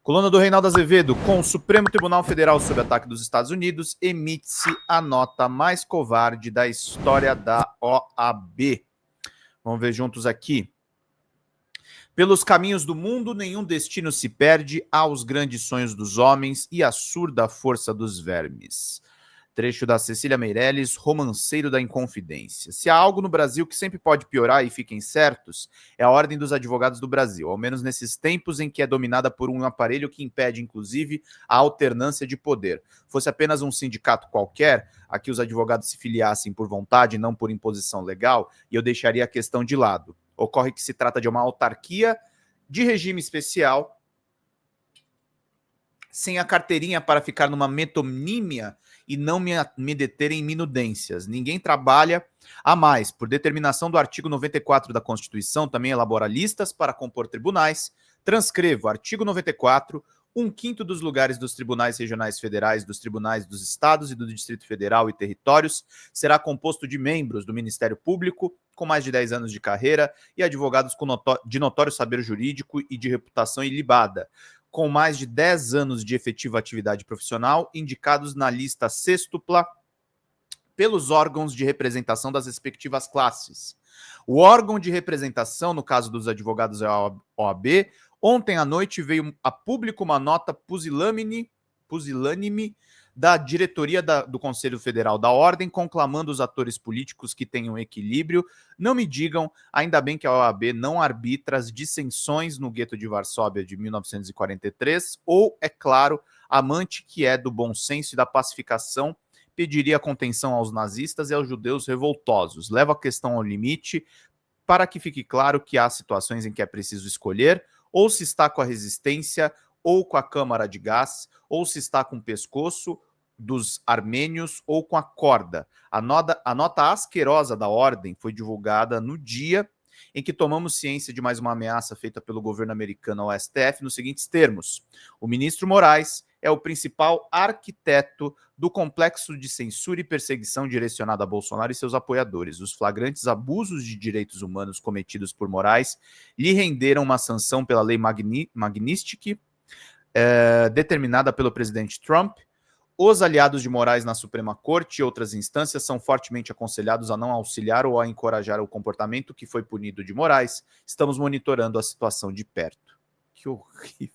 Coluna do Reinaldo Azevedo. Com o Supremo Tribunal Federal sob ataque dos Estados Unidos, emite-se a nota mais covarde da história da OAB. Vamos ver juntos aqui. Pelos caminhos do mundo, nenhum destino se perde aos grandes sonhos dos homens e à surda força dos vermes. Trecho da Cecília Meirelles, Romanceiro da Inconfidência. Se há algo no Brasil que sempre pode piorar, e fiquem certos, é a Ordem dos Advogados do Brasil, ao menos nesses tempos em que é dominada por um aparelho que impede, inclusive, a alternância de poder. Fosse apenas um sindicato qualquer, a que os advogados se filiassem por vontade, não por imposição legal, e eu deixaria a questão de lado. Ocorre que se trata de uma autarquia de regime especial, sem a carteirinha para ficar numa metonímia e não me deter em minudências. Ninguém trabalha a mais. Por determinação do artigo 94 da Constituição, também elabora listas para compor tribunais. Transcrevo, artigo 94, 1/5 dos lugares dos tribunais regionais federais, dos tribunais dos estados e do Distrito Federal e territórios será composto de membros do Ministério Público, com mais de 10 anos de carreira, e advogados de notório saber jurídico e de reputação ilibada, com mais de 10 anos de efetiva atividade profissional, indicados na lista sextupla pelos órgãos de representação das respectivas classes. O órgão de representação, no caso dos advogados é a OAB, ontem à noite veio a público uma nota pusilânime da diretoria do Conselho Federal da Ordem, conclamando os atores políticos que tenham equilíbrio. Não me digam, ainda bem que a OAB não arbitra as dissensões no gueto de Varsóvia de 1943, ou, é claro, amante que é do bom senso e da pacificação, pediria contenção aos nazistas e aos judeus revoltosos. Leva a questão ao limite para que fique claro que há situações em que é preciso escolher, ou se está com a resistência, ou com a câmara de gás, ou se está com o pescoço dos armênios, ou com a corda. A nota asquerosa da Ordem foi divulgada no dia em que tomamos ciência de mais uma ameaça feita pelo governo americano ao STF nos seguintes termos: o ministro Moraes é o principal arquiteto do complexo de censura e perseguição direcionado a Bolsonaro e seus apoiadores. Os flagrantes abusos de direitos humanos cometidos por Moraes lhe renderam uma sanção pela lei Magnitsky, determinada pelo presidente Trump. Os aliados de Moraes na Suprema Corte e outras instâncias são fortemente aconselhados a não auxiliar ou a encorajar o comportamento que foi punido de Moraes. Estamos monitorando a situação de perto. Que horrível.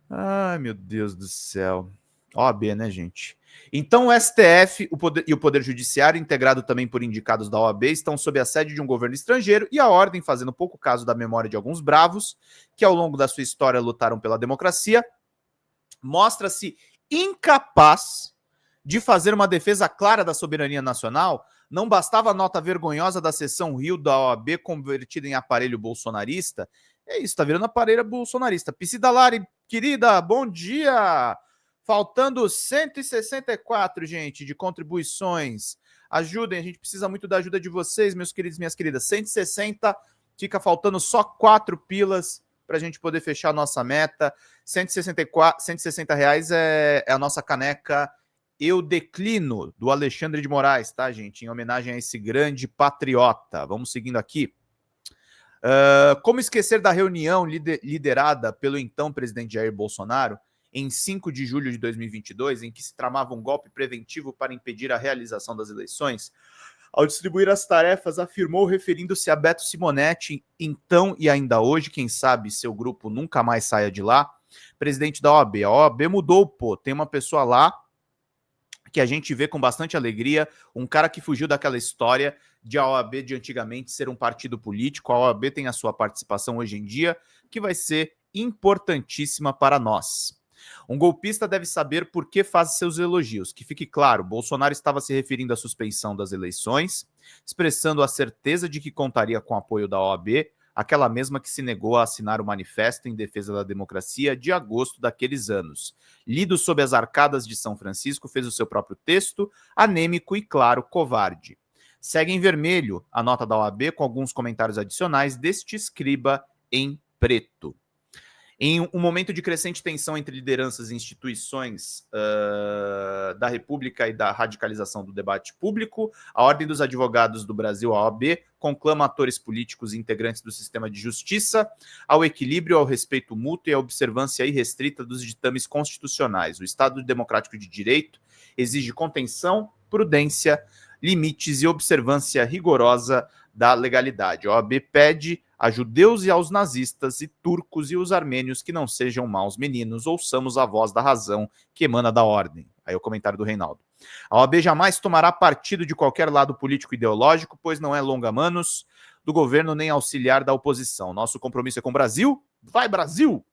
Ai, meu Deus do céu. OAB, né, gente? Então, o STF e o Poder Judiciário, integrado também por indicados da OAB, estão sob a sede de um governo estrangeiro e a Ordem, fazendo pouco caso da memória de alguns bravos que, ao longo da sua história, lutaram pela democracia, mostra-se incapaz de fazer uma defesa clara da soberania nacional. Não bastava a nota vergonhosa da seção Rio da OAB convertida em aparelho bolsonarista. É isso, tá virando aparelho bolsonarista. Piscida Lari, querida, bom dia! Faltando 164, gente, de contribuições. Ajudem, a gente precisa muito da ajuda de vocês, meus queridos e minhas queridas. 160, fica faltando só 4 pilas para a gente poder fechar a nossa meta. 160 reais é a nossa caneca Eu Declino, do Alexandre de Moraes, tá, gente? Em homenagem a esse grande patriota. Vamos seguindo aqui. Como esquecer da reunião liderada pelo então presidente Jair Bolsonaro em 5 de julho de 2022, em que se tramava um golpe preventivo para impedir a realização das eleições? Ao distribuir as tarefas, afirmou, referindo-se a Beto Simonetti, então e ainda hoje, quem sabe seu grupo nunca mais saia de lá, presidente da OAB. A OAB mudou, pô, tem uma pessoa lá que a gente vê com bastante alegria, um cara que fugiu daquela história de a OAB de antigamente ser um partido político. A OAB tem a sua participação hoje em dia, que vai ser importantíssima para nós. Um golpista deve saber por que faz seus elogios. Que fique claro, Bolsonaro estava se referindo à suspensão das eleições, expressando a certeza de que contaria com o apoio da OAB, aquela mesma que se negou a assinar o manifesto em defesa da democracia de agosto daqueles anos. Lido sob as arcadas de São Francisco, fez o seu próprio texto, anêmico e, claro, covarde. Segue em vermelho a nota da OAB com alguns comentários adicionais deste escriba em preto. Em um momento de crescente tensão entre lideranças e instituições da República e da radicalização do debate público, a Ordem dos Advogados do Brasil, a OAB, conclama atores políticos e integrantes do sistema de justiça ao equilíbrio, ao respeito mútuo e à observância irrestrita dos ditames constitucionais. O Estado Democrático de Direito exige contenção, prudência, limites e observância rigorosa da legalidade. A OAB pede a judeus e aos nazistas e turcos e os armênios que não sejam maus meninos, ouçamos a voz da razão que emana da ordem. Aí o comentário do Reinaldo. A OAB jamais tomará partido de qualquer lado político ideológico, pois não é longa-manos do governo nem auxiliar da oposição. Nosso compromisso é com o Brasil. Vai, Brasil!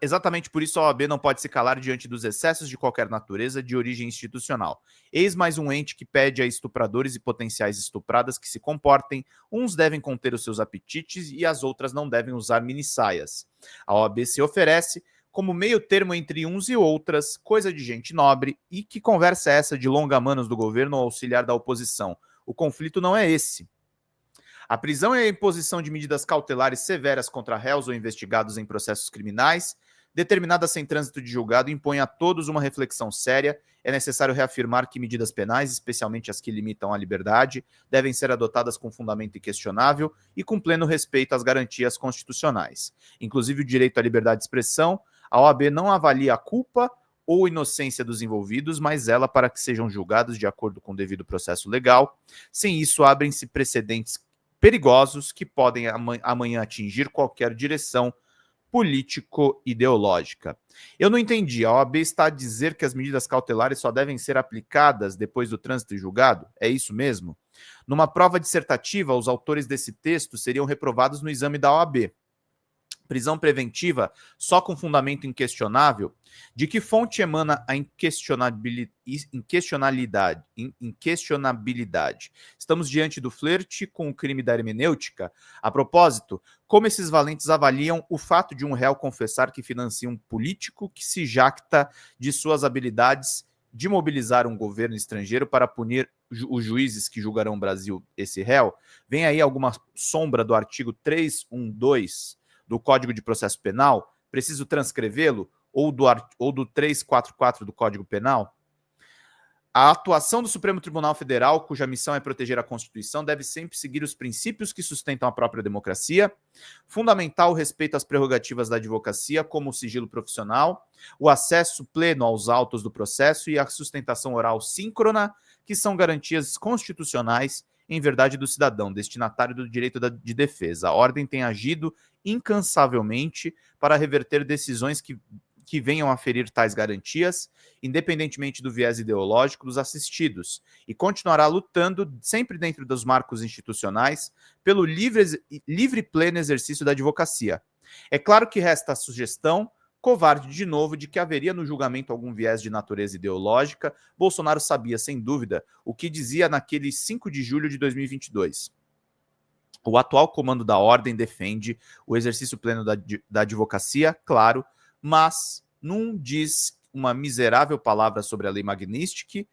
Exatamente por isso a OAB não pode se calar diante dos excessos de qualquer natureza de origem institucional. Eis mais um ente que pede a estupradores e potenciais estupradas que se comportem, uns devem conter os seus apetites e as outras não devem usar minissaias. A OAB se oferece como meio termo entre uns e outras, coisa de gente nobre, e que conversa é essa de longa-manos do governo ou auxiliar da oposição? O conflito não é esse. A prisão e a imposição de medidas cautelares severas contra réus ou investigados em processos criminais, determinadas sem trânsito de julgado, impõem a todos uma reflexão séria. É necessário reafirmar que medidas penais, especialmente as que limitam a liberdade, devem ser adotadas com fundamento inquestionável e com pleno respeito às garantias constitucionais, inclusive o direito à liberdade de expressão. A OAB não avalia a culpa ou inocência dos envolvidos, mas ela para que sejam julgados de acordo com o devido processo legal. Sem isso, abrem-se precedentes perigosos que podem amanhã atingir qualquer direção político-ideológica. Eu não entendi, a OAB está a dizer que as medidas cautelares só devem ser aplicadas depois do trânsito e julgado? É isso mesmo? Numa prova dissertativa, os autores desse texto seriam reprovados no exame da OAB. Prisão preventiva só com fundamento inquestionável? De que fonte emana a inquestionabilidade? Estamos diante do flerte com o crime da hermenêutica? A propósito, como esses valentes avaliam o fato de um réu confessar que financia um político que se jacta de suas habilidades de mobilizar um governo estrangeiro para punir os juízes que julgarão o Brasil, esse réu? Vem aí alguma sombra do artigo 312 do Código de Processo Penal? Preciso transcrevê-lo? Ou do 344 do Código Penal? A atuação do Supremo Tribunal Federal, cuja missão é proteger a Constituição, deve sempre seguir os princípios que sustentam a própria democracia, fundamentar o respeito às prerrogativas da advocacia, como o sigilo profissional, o acesso pleno aos autos do processo e a sustentação oral síncrona, que são garantias constitucionais em verdade do cidadão, destinatário do direito de defesa. A ordem tem agido incansavelmente para reverter decisões que venham a ferir tais garantias, independentemente do viés ideológico dos assistidos, e continuará lutando, sempre dentro dos marcos institucionais, pelo livre e pleno exercício da advocacia. É claro que resta a sugestão, covarde de novo, de que haveria no julgamento algum viés de natureza ideológica. Bolsonaro sabia, sem dúvida, o que dizia naquele 5 de julho de 2022. O atual comando da ordem defende o exercício pleno da advocacia, claro, mas não diz uma miserável palavra sobre a lei Magnitsky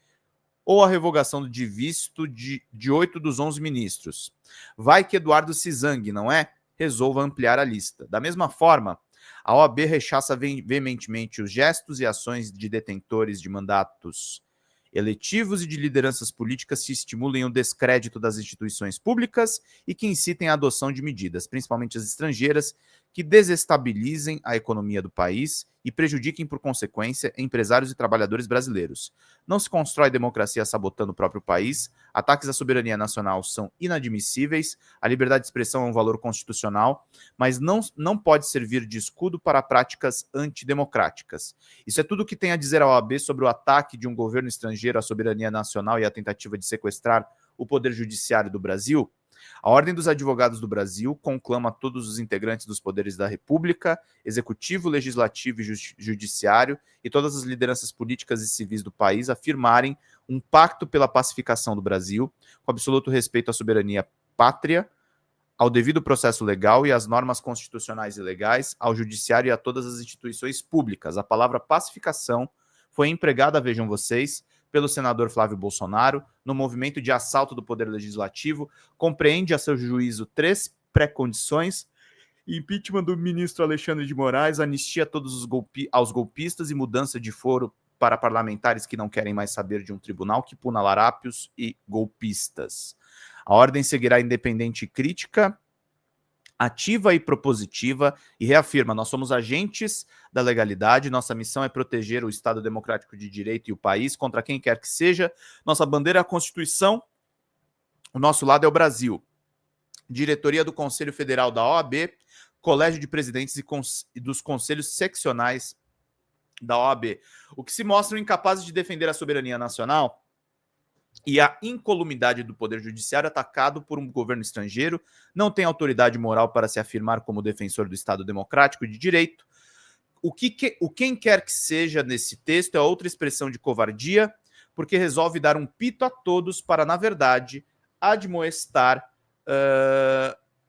ou a revogação de visto de 8 dos 11 ministros. Vai que Eduardo Cizang, não é? Resolva ampliar a lista. Da mesma forma, a OAB rechaça veementemente os gestos e ações de detentores de mandatos eletivos e de lideranças políticas que estimulem o descrédito das instituições públicas e que incitem a adoção de medidas, principalmente as estrangeiras, que desestabilizem a economia do país e prejudiquem, por consequência, empresários e trabalhadores brasileiros. Não se constrói democracia sabotando o próprio país, ataques à soberania nacional são inadmissíveis, a liberdade de expressão é um valor constitucional, mas não pode servir de escudo para práticas antidemocráticas. Isso é tudo o que tem a dizer a OAB sobre o ataque de um governo estrangeiro à soberania nacional e a tentativa de sequestrar o poder judiciário do Brasil. A Ordem dos Advogados do Brasil conclama todos os integrantes dos poderes da República, Executivo, Legislativo e Judiciário e todas as lideranças políticas e civis do país a firmarem um pacto pela pacificação do Brasil, com absoluto respeito à soberania pátria, ao devido processo legal e às normas constitucionais e legais, ao Judiciário e a todas as instituições públicas. A palavra pacificação foi empregada, vejam vocês, pelo senador Flávio Bolsonaro, no movimento de assalto do Poder Legislativo, compreende a seu juízo 3 pré-condições Impeachment do ministro Alexandre de Moraes, anistia a todos os aos golpistas e mudança de foro para parlamentares que não querem mais saber de um tribunal que puna larápios e golpistas. A ordem seguirá independente e crítica, ativa e propositiva, e reafirma: nós somos agentes da legalidade, nossa missão é proteger o Estado Democrático de Direito e o país contra quem quer que seja, nossa bandeira é a Constituição, o nosso lado é o Brasil. Diretoria do Conselho Federal da OAB, Colégio de Presidentes e dos Conselhos Seccionais da OAB, o que se mostram incapazes de defender a soberania nacional e a incolumidade do Poder Judiciário atacado por um governo estrangeiro, não tem autoridade moral para se afirmar como defensor do Estado Democrático de Direito. Quem quer que seja nesse texto é outra expressão de covardia, porque resolve dar um pito a todos para, na verdade, admoestar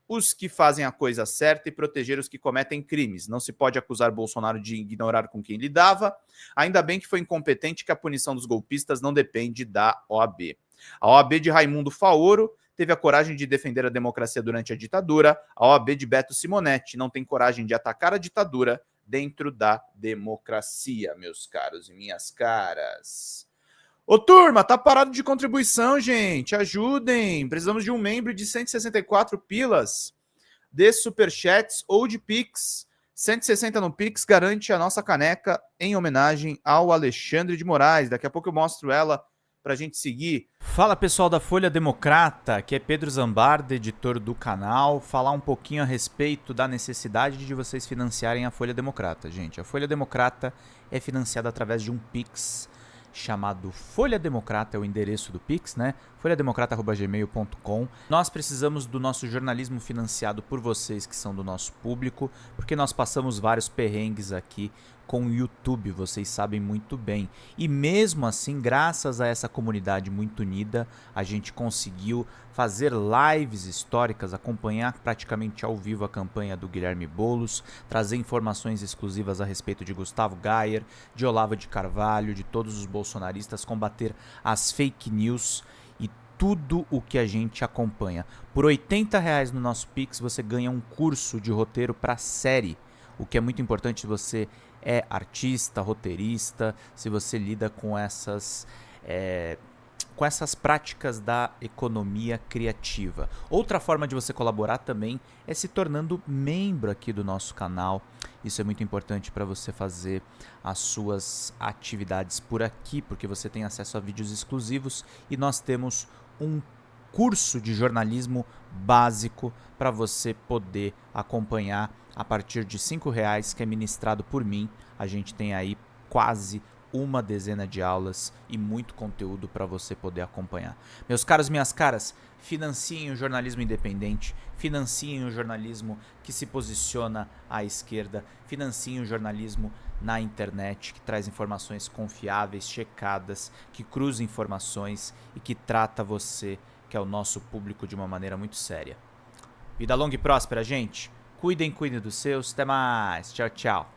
os que fazem a coisa certa e proteger os que cometem crimes. Não se pode acusar Bolsonaro de ignorar com quem lidava. Ainda bem que foi incompetente, que a punição dos golpistas não depende da OAB. A OAB de Raimundo Faoro teve a coragem de defender a democracia durante a ditadura. A OAB de Beto Simonetti não tem coragem de atacar a ditadura dentro da democracia, meus caros e minhas caras. Ô, turma, tá parado de contribuição, gente. Ajudem. Precisamos de um membro de 164 pilas. De superchats ou de Pix. 160 no Pix garante a nossa caneca em homenagem ao Alexandre de Moraes. Daqui a pouco eu mostro ela pra gente seguir. Fala, pessoal da Folha Democrata, que é Pedro Zambarda, editor do canal. Falar um pouquinho a respeito da necessidade de vocês financiarem a Folha Democrata, gente. A Folha Democrata é financiada através de um Pix chamado Folha Democrata, é o endereço do Pix, né? folhademocrata@gmail.com. Nós precisamos do nosso jornalismo financiado por vocês que são do nosso público, porque nós passamos vários perrengues aqui com o YouTube, vocês sabem muito bem. E mesmo assim, graças a essa comunidade muito unida, a gente conseguiu fazer lives históricas, acompanhar praticamente ao vivo a campanha do Guilherme Boulos, trazer informações exclusivas a respeito de Gustavo Gayer, de Olavo de Carvalho, de todos os bolsonaristas, combater as fake news e tudo o que a gente acompanha. Por R$80 no nosso Pix você ganha um curso de roteiro para série, o que é muito importante se você é artista, roteirista, se você lida com essas práticas da economia criativa. Outra forma de você colaborar também é se tornando membro aqui do nosso canal. Isso é muito importante para você fazer as suas atividades por aqui, porque você tem acesso a vídeos exclusivos e nós temos um curso de jornalismo básico para você poder acompanhar a partir de R$5, que é ministrado por mim. A gente tem aí quase uma dezena de aulas e muito conteúdo para você poder acompanhar. Meus caros, minhas caras, financiem o jornalismo independente, financiem o jornalismo que se posiciona à esquerda, financiem o jornalismo na internet, que traz informações confiáveis, checadas, que cruza informações e que trata você, que é o nosso público, de uma maneira muito séria. Vida longa e próspera, gente. Cuidem dos seus. Até mais. Tchau, tchau.